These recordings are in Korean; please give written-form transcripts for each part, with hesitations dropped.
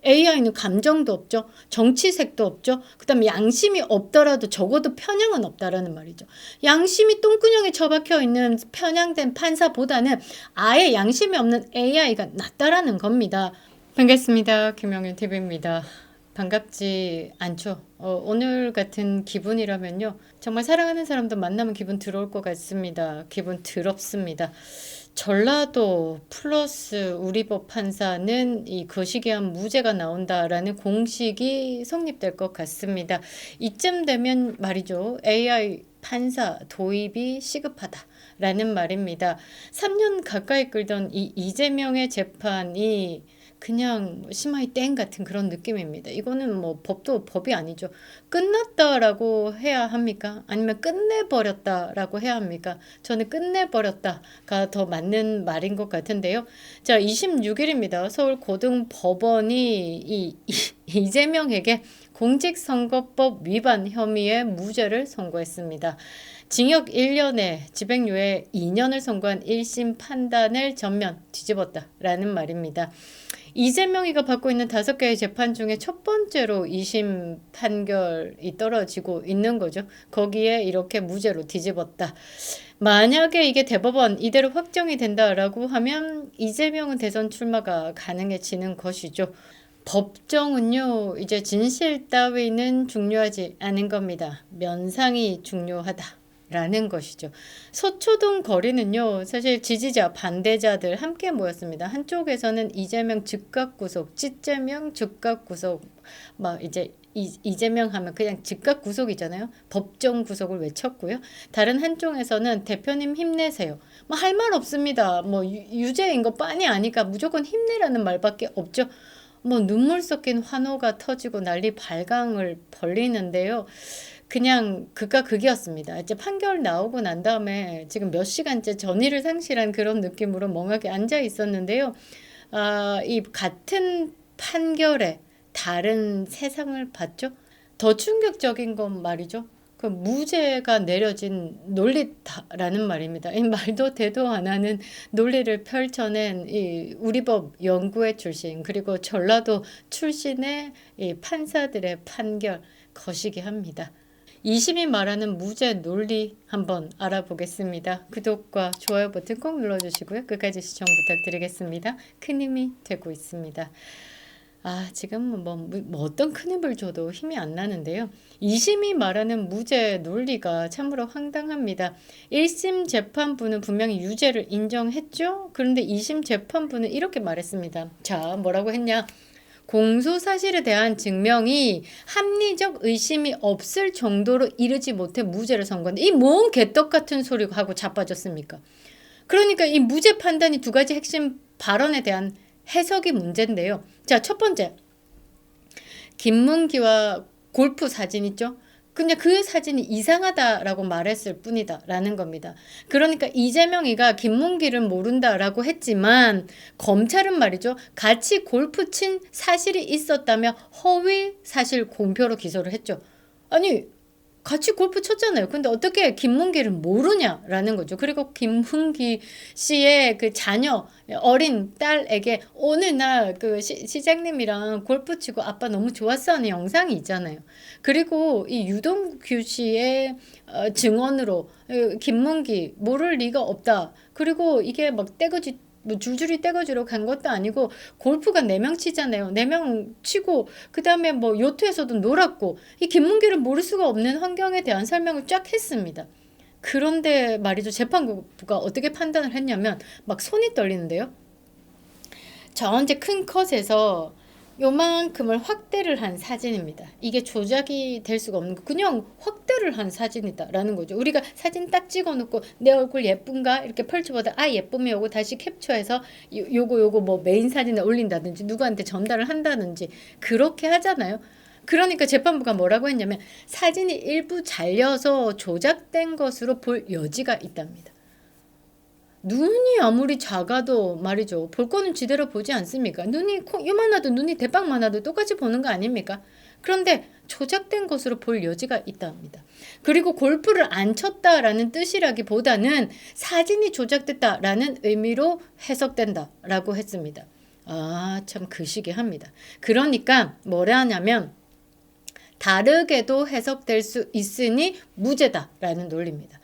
AI는 감정도 없죠. 정치색도 없죠. 그 다음에 양심이 없더라도 적어도 편향은 없다라는 말이죠. 양심이 똥구녕에 처박혀 있는 편향된 판사보다는 아예 양심이 없는 AI가 낫다라는 겁니다. 반갑습니다. 김영일 TV입니다. 반갑지 않죠. 오늘 같은 기분이라면요. 정말 사랑하는 사람도 만나면 기분 더러울 것 같습니다. 기분 더럽습니다. 전라도 플러스 우리법 판사는 이 거시기한 무죄가 나온다라는 공식이 성립될 것 같습니다. 이쯤 되면 말이죠. AI 판사 도입이 시급하다라는 말입니다. 3년 가까이 끌던 이 이재명의 재판이 그냥 심하이 땡 같은 그런 느낌입니다. 이거는 뭐 법도 법이 아니죠. 끝났다라고 해야 합니까? 아니면 끝내버렸다라고 해야 합니까? 저는 끝내버렸다가 더 맞는 말인 것 같은데요. 자, 26일입니다. 서울고등법원이 이재명에게 공직선거법 위반 혐의의 무죄를 선고했습니다. 징역 1년에 집행유예 2년을 선고한 1심 판단을 전면 뒤집었다라는 말입니다. 이재명이가 받고 있는 5개의 재판 중에 첫 번째로 2심 판결이 떨어지고 있는 거죠. 거기에 이렇게 무죄로 뒤집었다. 만약에 이게 대법원 이대로 확정이 된다라고 하면 이재명은 대선 출마가 가능해지는 것이죠. 법정은요, 이제 진실 따위는 중요하지 않은 겁니다. 면상이 중요하다. 라는 것이죠. 서초동 거리는요, 사실 지지자, 반대자들 함께 모였습니다. 한쪽에서는 이재명 즉각 구속, 찌재명 즉각 구속, 막 이제 이재명 하면 그냥 즉각 구속이잖아요. 법정 구속을 외쳤고요. 다른 한쪽에서는 대표님 힘내세요. 뭐 할 말 없습니다. 뭐 유죄인 거 뻔히 아니까 무조건 힘내라는 말밖에 없죠. 뭐 눈물 섞인 환호가 터지고 난리 발광을 벌리는데요. 그냥 극과 극이었습니다. 이제 판결 나오고 난 다음에 지금 몇 시간째 전의를 상실한 그런 느낌으로 멍하게 앉아 있었는데요. 이 같은 판결에 다른 세상을 봤죠. 더 충격적인 건 말이죠. 그 무죄가 내려진 논리다라는 말입니다. 이 말도 대도 안 하는 논리를 펼쳐낸 이 우리법 연구회 출신 그리고 전라도 출신의 이 판사들의 판결 거시기 합니다. 2심이 말하는 무죄 논리 한번 알아보겠습니다. 구독과 좋아요 버튼 꼭 눌러주시고요. 끝까지 시청 부탁드리겠습니다. 큰 힘이 되고 있습니다. 지금 뭐 어떤 큰 힘을 줘도 힘이 안 나는데요. 2심이 말하는 무죄 논리가 참으로 황당합니다. 1심 재판부는 분명히 유죄를 인정했죠. 그런데 2심 재판부는 이렇게 말했습니다. 자, 뭐라고 했냐. 공소 사실에 대한 증명이 합리적 의심이 없을 정도로 이르지 못해 무죄를 선고한다. 이 뭔 개떡 같은 소리 하고 자빠졌습니까? 그러니까 이 무죄 판단이 두 가지 핵심 발언에 대한 해석이 문제인데요. 자, 첫 번째. 김문기와 골프 사진 있죠? 근데 그 사진이 이상하다라고 말했을 뿐이다 라는 겁니다. 그러니까 이재명이가 김문기를 모른다라고 했지만 검찰은 말이죠. 같이 골프 친 사실이 있었다며 허위 사실 공표로 기소를 했죠. 아니 같이 골프 쳤잖아요. 근데 어떻게 김문기를 모르냐라는 거죠. 그리고 김문기 씨의 그 자녀 어린 딸에게 오늘 나 그 시장님이랑 골프 치고 아빠 너무 좋았어 하는 영상이 있잖아요. 그리고 이 유동규 씨의 증언으로 김문기 모를 리가 없다. 그리고 이게 막 떼거지 뭐 줄줄이 떼거지로 간 것도 아니고 골프가 4명 치잖아요. 4명 치고 그 다음에 뭐 요트에서도 놀았고 이 김문기를 모를 수가 없는 환경에 대한 설명을 쫙 했습니다. 그런데 말이죠. 재판부가 어떻게 판단을 했냐면 막 손이 떨리는데요. 저 언제 큰 컷에서 요만큼을 확대를 한 사진입니다. 이게 조작이 될 수가 없는 거 그냥 확대를 한 사진이다 라는 거죠. 우리가 사진 딱 찍어놓고 내 얼굴 예쁜가 이렇게 펼쳐보다 예쁘면 요거 다시 캡처해서 요거 뭐 메인 사진에 올린다든지 누구한테 전달을 한다든지 그렇게 하잖아요. 그러니까 재판부가 뭐라고 했냐면 사진이 일부 잘려서 조작된 것으로 볼 여지가 있답니다. 눈이 아무리 작아도 말이죠. 볼 거는 제대로 보지 않습니까? 눈이 요만하도 눈이 대빵만하도 똑같이 보는 거 아닙니까? 그런데 조작된 것으로 볼 여지가 있답니다. 그리고 골프를 안 쳤다라는 뜻이라기보다는 사진이 조작됐다라는 의미로 해석된다라고 했습니다. 아, 참 그 시기합니다. 그러니까 뭐라 하냐면 다르게도 해석될 수 있으니 무죄다라는 논리입니다.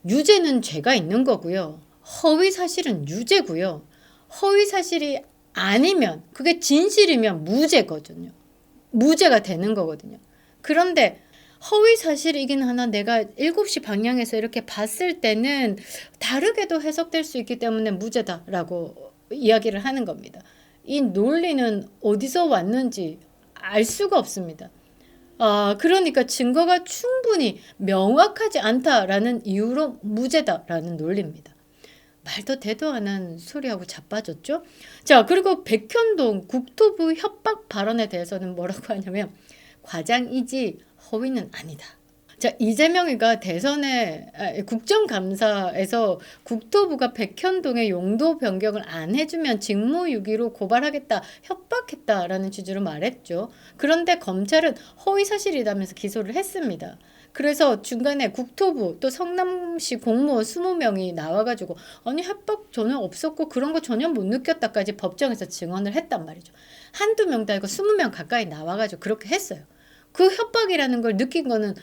유죄는 죄가 있는 거고요. 허위 사실은 유죄고요. 허위 사실이 아니면 그게 진실이면 무죄거든요. 무죄가 되는 거거든요. 그런데 허위 사실이긴 하나 내가 7시 방향에서 이렇게 봤을 때는 다르게도 해석될 수 있기 때문에 무죄다라고 이야기를 하는 겁니다. 이 논리는 어디서 왔는지 알 수가 없습니다. 그러니까 증거가 충분히 명확하지 않다라는 이유로 무죄다라는 논리입니다. 말도 되도 않은 소리하고 자빠졌죠? 자, 그리고 백현동 국토부 협박 발언에 대해서는 뭐라고 하냐면 과장이지 허위는 아니다. 자, 이재명이가 국정감사에서 국토부가 백현동의 용도 변경을 안 해주면 직무유기로 고발하겠다, 협박했다라는 취지로 말했죠. 그런데 검찰은 허위사실이라면서 기소를 했습니다. 그래서 중간에 국토부 또 성남시 공무원 20명이 나와가지고 아니 협박 전혀 없었고 그런 거 전혀 못 느꼈다까지 법정에서 증언을 했단 말이죠. 한두 명도 아니고 20명 가까이 나와가지고 그렇게 했어요. 그 협박이라는 걸 느낀 거는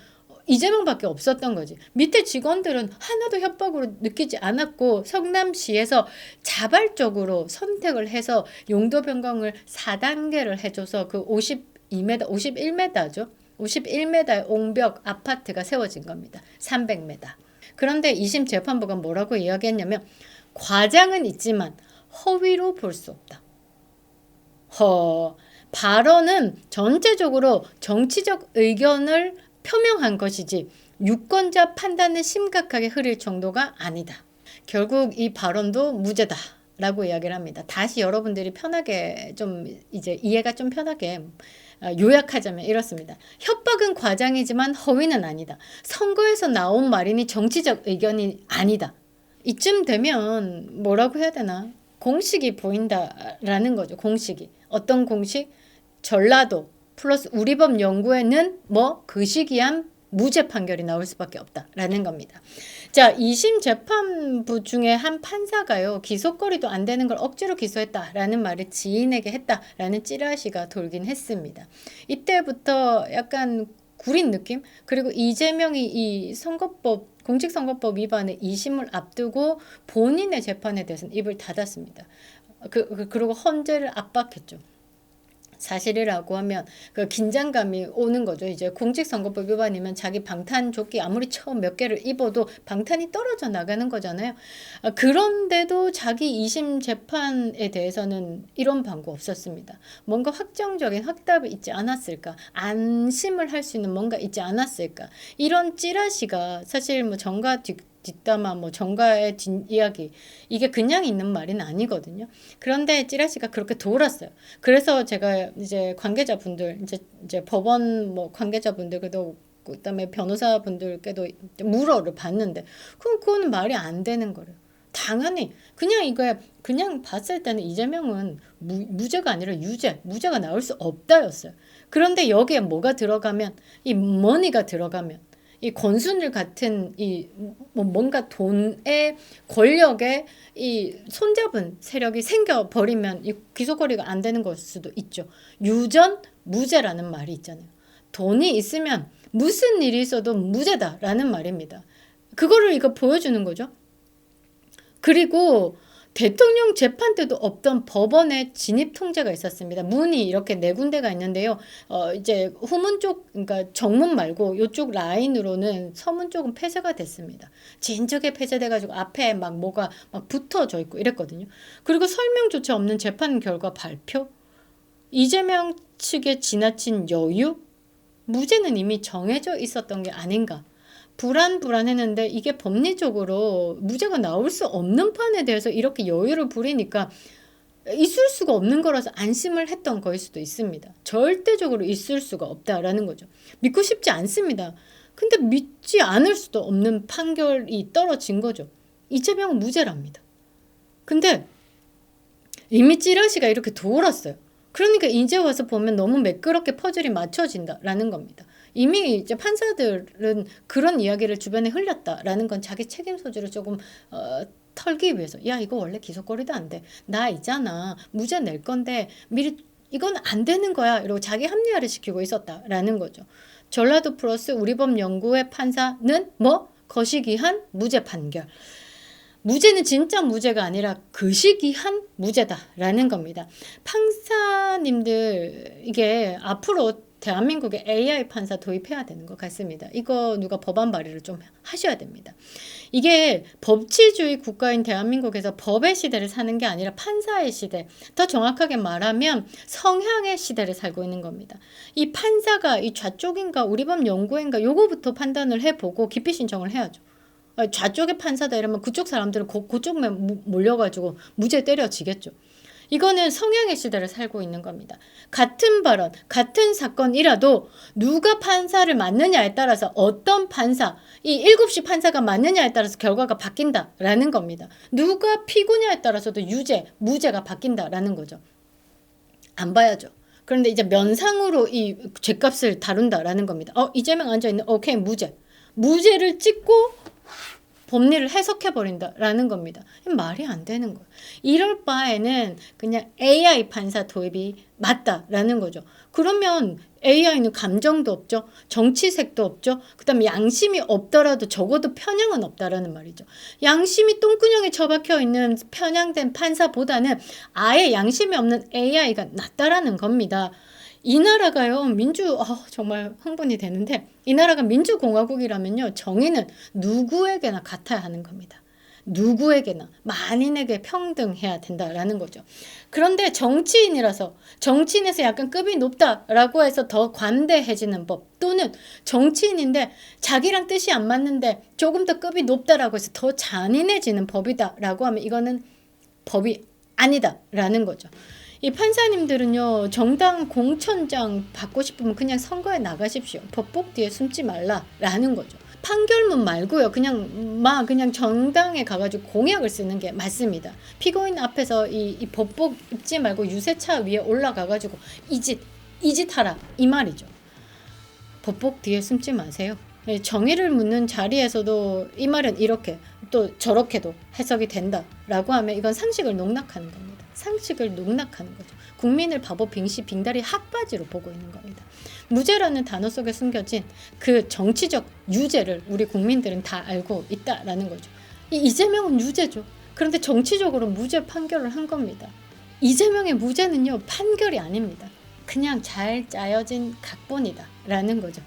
이재명밖에 없었던 거지. 밑에 직원들은 하나도 협박으로 느끼지 않았고 성남시에서 자발적으로 선택을 해서 용도 변경을 4단계를 해줘서 그 52m, 51m죠. 51m의 옹벽 아파트가 세워진 겁니다. 300m. 그런데 2심 재판부가 뭐라고 이야기했냐면 과장은 있지만 허위로 볼 수 없다. 발언은 전체적으로 정치적 의견을 표명한 것이지 유권자 판단을 심각하게 흐릴 정도가 아니다. 결국 이 발언도 무죄다라고 이야기를 합니다. 다시 여러분들이 편하게 좀 이제 이해가 좀 편하게 요약하자면 이렇습니다. 협박은 과장이지만 허위는 아니다. 선거에서 나온 말이니 정치적 의견이 아니다. 이쯤 되면 뭐라고 해야 되나? 공식이 보인다라는 거죠. 공식이. 어떤 공식? 전라도 플러스 우리법 연구에는 뭐 그 시기한 무죄 판결이 나올 수밖에 없다라는 겁니다. 자, 2심 재판부 중에 한 판사가요. 기소거리도 안 되는 걸 억지로 기소했다라는 말을 지인에게 했다라는 찌라시가 돌긴 했습니다. 이때부터 약간 구린 느낌? 그리고 이재명이 이 선거법 공직선거법 위반의 2심을 앞두고 본인의 재판에 대해서는 입을 닫았습니다. 그리고 헌재를 압박했죠. 사실이라고 하면 그 긴장감이 오는 거죠. 이제 공직선거법 위반이면 자기 방탄조끼 아무리 처음 몇 개를 입어도 방탄이 떨어져 나가는 거잖아요. 그런데도 자기 2심 재판에 대해서는 이런 방구 없었습니다. 뭔가 확정적인 확답이 있지 않았을까? 안심을 할 수 있는 뭔가 있지 않았을까? 이런 찌라시가 사실 뭐 정가 뒷담화 뭐 정가의 뒷이야기 이게 그냥 있는 말은 아니거든요. 그런데 찌라시가 그렇게 돌았어요. 그래서 제가 이제 관계자분들 이제 법원 뭐 관계자분들께도 그다음에 변호사분들께도 물어를 봤는데 그거는 말이 안 되는 거래요. 당연히 그냥 이거에 그냥 봤을 때는 이재명은 무죄가 아니라 무죄가 나올 수 없다였어요. 그런데 여기에 뭐가 들어가면 이 머니가 들어가면 이 권순일 같은 이 뭔가 돈의 권력의 이 손잡은 세력이 생겨버리면 이 기소거리가 안 되는 걸 수도 있죠. 유전 무죄라는 말이 있잖아요. 돈이 있으면 무슨 일이 있어도 무죄다라는 말입니다. 그거를 이거 보여주는 거죠. 그리고 대통령 재판 때도 없던 법원의 진입 통제가 있었습니다. 문이 이렇게 4군데가 있는데요. 이제 후문 쪽, 그러니까 정문 말고 이쪽 라인으로는 서문 쪽은 폐쇄가 됐습니다. 진즉에 폐쇄돼가지고 앞에 막 뭐가 막 붙어져 있고 이랬거든요. 그리고 설명조차 없는 재판 결과 발표? 이재명 측의 지나친 여유? 무죄는 이미 정해져 있었던 게 아닌가. 불안했는데 이게 법리적으로 무죄가 나올 수 없는 판에 대해서 이렇게 여유를 부리니까 있을 수가 없는 거라서 안심을 했던 거일 수도 있습니다. 절대적으로 있을 수가 없다라는 거죠. 믿고 싶지 않습니다. 근데 믿지 않을 수도 없는 판결이 떨어진 거죠. 이재명은 무죄랍니다. 근데 이미 찌라시가 이렇게 돌았어요. 그러니까 이제 와서 보면 너무 매끄럽게 퍼즐이 맞춰진다라는 겁니다. 이미 이제 판사들은 그런 이야기를 주변에 흘렸다라는 건 자기 책임 소지를 조금 털기 위해서 야 이거 원래 기소거리도 안 돼. 나 있잖아. 무죄 낼 건데 미리 이건 안 되는 거야. 이러고 자기 합리화를 시키고 있었다라는 거죠. 전라도 플러스 우리법 연구회 판사는 뭐? 거시기한 무죄 판결. 무죄는 진짜 무죄가 아니라 거시기한 무죄다라는 겁니다. 판사님들 이게 앞으로 대한민국에 AI 판사 도입해야 되는 것 같습니다. 이거 누가 법안 발의를 좀 하셔야 됩니다. 이게 법치주의 국가인 대한민국에서 법의 시대를 사는 게 아니라 판사의 시대, 더 정확하게 말하면 성향의 시대를 살고 있는 겁니다. 이 판사가 이 좌쪽인가 우리법 연구인가 요거부터 판단을 해보고 기피 신청을 해야죠. 좌쪽의 판사다 이러면 그쪽 사람들은 그쪽만 몰려가지고 무죄 때려지겠죠. 이거는 성향의 시대를 살고 있는 겁니다. 같은 발언, 같은 사건이라도 누가 판사를 맡느냐에 따라서 어떤 판사, 이 7시 판사가 맡느냐에 따라서 결과가 바뀐다라는 겁니다. 누가 피고냐에 따라서도 유죄, 무죄가 바뀐다라는 거죠. 안 봐야죠. 그런데 이제 면상으로 이 죄값을 다룬다라는 겁니다. 이재명 앉아있는 오케이 무죄. 무죄를 찍고 법리를 해석해버린다라는 겁니다. 말이 안 되는 거예요. 이럴 바에는 그냥 AI 판사 도입이 맞다라는 거죠. 그러면 AI는 감정도 없죠. 정치색도 없죠. 그 다음에 양심이 없더라도 적어도 편향은 없다라는 말이죠. 양심이 똥구녕에 처박혀 있는 편향된 판사보다는 아예 양심이 없는 AI가 낫다라는 겁니다. 이 나라가요 정말 흥분이 되는데 이 나라가 민주공화국이라면요 정의는 누구에게나 같아야 하는 겁니다. 누구에게나 만인에게 평등해야 된다라는 거죠. 그런데 정치인이라서 정치인에서 약간 급이 높다라고 해서 더 관대해지는 법 또는 정치인인데 자기랑 뜻이 안 맞는데 조금 더 급이 높다라고 해서 더 잔인해지는 법이다라고 하면 이거는 법이 아니다라는 거죠. 이 판사님들은요 정당 공천장 받고 싶으면 그냥 선거에 나가십시오. 법복 뒤에 숨지 말라라는 거죠. 판결문 말고요 그냥 정당에 가가지고 공약을 쓰는 게 맞습니다. 피고인 앞에서 이 법복 입지 말고 유세차 위에 올라가가지고 이 짓 하라 이 말이죠. 법복 뒤에 숨지 마세요. 정의를 묻는 자리에서도 이 말은 이렇게 또 저렇게도 해석이 된다라고 하면 이건 상식을 농락하는 겁니다. 상식을 농락하는 거죠. 국민을 바보 빙시 빙다리 핫바지로 보고 있는 겁니다. 무죄라는 단어 속에 숨겨진 그 정치적 유죄를 우리 국민들은 다 알고 있다라는 거죠. 이재명은 유죄죠. 그런데 정치적으로 무죄 판결을 한 겁니다. 이재명의 무죄는요 판결이 아닙니다. 그냥 잘 짜여진 각본이다라는 거죠.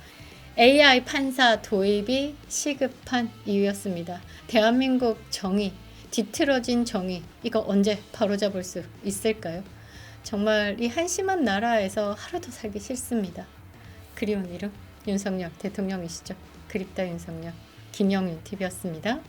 AI 판사 도입이 시급한 이유였습니다. 대한민국 정의, 뒤틀어진 정의, 이거 언제 바로잡을 수 있을까요? 정말 이 한심한 나라에서 하루도 살기 싫습니다. 그리운 이름 윤석열 대통령이시죠. 그립다 윤석열. 김영윤 TV였습니다.